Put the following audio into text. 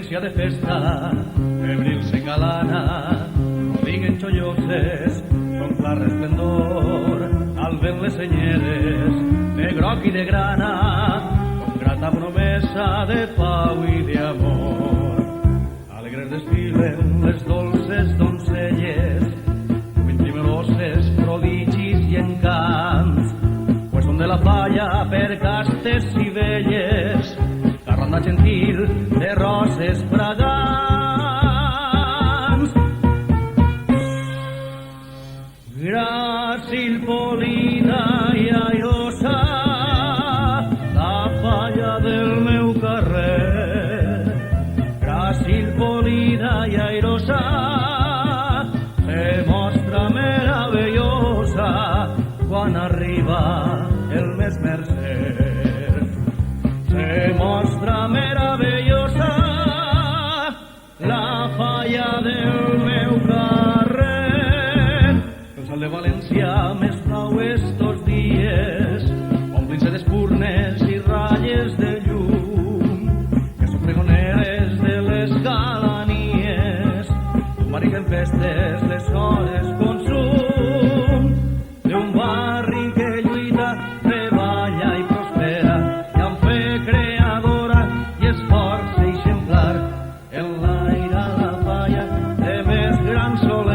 València de festa, febril se calana, rodigues xolloses, són clar resplendor, al vent les senyeres, de groc i de grana, com grata promesa de pau i d'amor. Alegres desfilen les dolces doncelles, ventimoroses, prodigis i encants, pues són de la falla per castes i velles, ronda gentil de roses fragants. Gràcil polida i airosa, la falla del meu carrer. Gràcil polida i airosa, se mostra meravellosa quan arriba el mes mercè. Se mostra meravellosa la falla del meu carrer. El sol de València més plau estos dies, omplint-se d'espurnes i ratlles de llum, que són pregoneres de les galanies, d'un barri que en festes les hores consum, d'un barri que lluita, treballa i prospera, creadora i esforç eixemplar en l'aire la falla de més gran sol